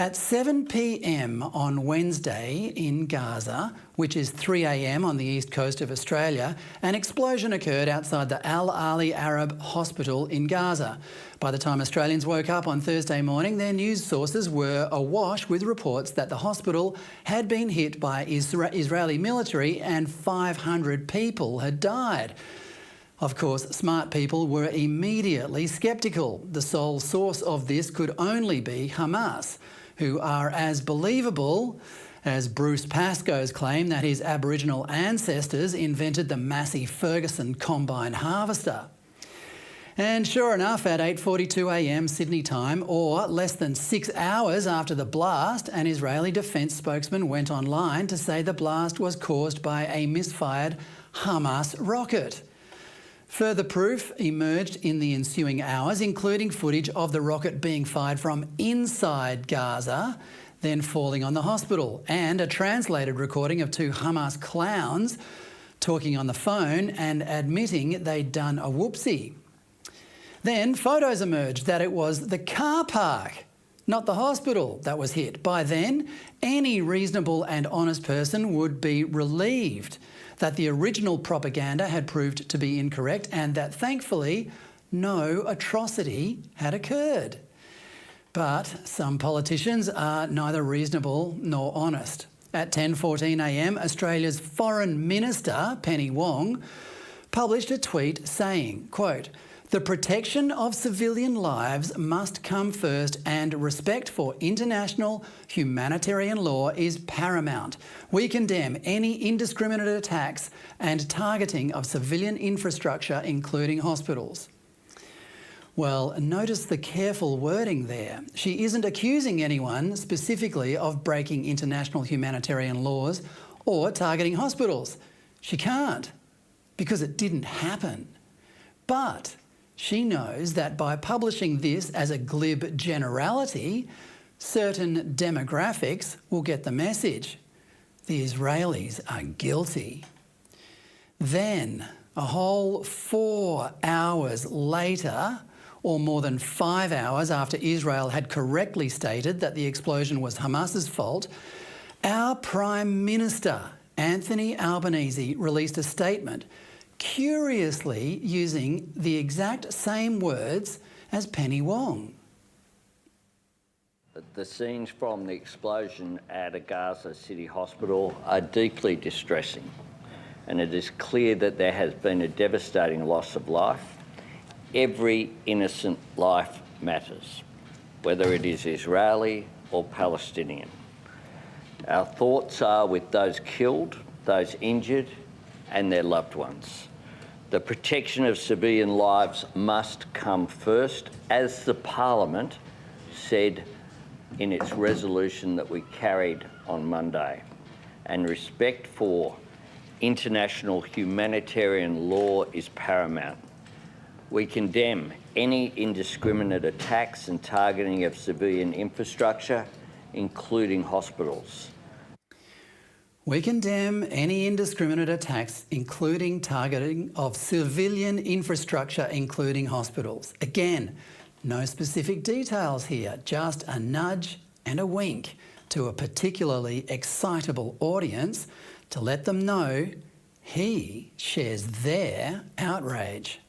At 7 p.m. on Wednesday in Gaza, which is 3 a.m. on the east coast of Australia, an explosion occurred outside the Al Ahli Arab Hospital in Gaza. By the time Australians woke up on Thursday morning, their news sources were awash with reports that the hospital had been hit by Israeli military and 500 people had died. Of course, smart people were immediately sceptical. The sole source of this could only be Hamas, who are as believable as Bruce Pascoe's claim that his Aboriginal ancestors invented the Massey Ferguson combine harvester. And sure enough, at 8:42 a.m. Sydney time, or less than 6 hours after the blast, an Israeli defence spokesman went online to say the blast was caused by a misfired Hamas rocket. Further proof emerged in the ensuing hours, including footage of the rocket being fired from inside Gaza, then falling on the hospital, and a translated recording of two Hamas clowns talking on the phone and admitting they'd done a whoopsie. Then photos emerged that it was the car park, not the hospital, that was hit. By then, any reasonable and honest person would be relieved that the original propaganda had proved to be incorrect and that, thankfully, no atrocity had occurred. But some politicians are neither reasonable nor honest. At 10:14 a.m, Australia's Foreign Minister, Penny Wong, published a tweet saying, quote, "The protection of civilian lives must come first and respect for international humanitarian law is paramount. We condemn any indiscriminate attacks and targeting of civilian infrastructure, including hospitals." Well, notice the careful wording there. She isn't accusing anyone specifically of breaking international humanitarian laws or targeting hospitals. She can't, because it didn't happen. But she knows that by publishing this as a glib generality, certain demographics will get the message. The Israelis are guilty. Then, a whole 4 hours later, or more than 5 hours after Israel had correctly stated that the explosion was Hamas's fault, our Prime Minister, Anthony Albanese, released a statement curiously using the exact same words as Penny Wong. The scenes from the explosion at a Gaza City hospital are deeply distressing, and it is clear that there has been a devastating loss of life. Every innocent life matters, whether it is Israeli or Palestinian. Our thoughts are with those killed, those injured, and their loved ones. The protection of civilian lives must come first, as the Parliament said in its resolution that we carried on Monday. And respect for international humanitarian law is paramount. We condemn any indiscriminate attacks and targeting of civilian infrastructure, including hospitals. We condemn any indiscriminate attacks, including targeting of civilian infrastructure, including hospitals. Again, no specific details here, just a nudge and a wink to a particularly excitable audience to let them know he shares their outrage.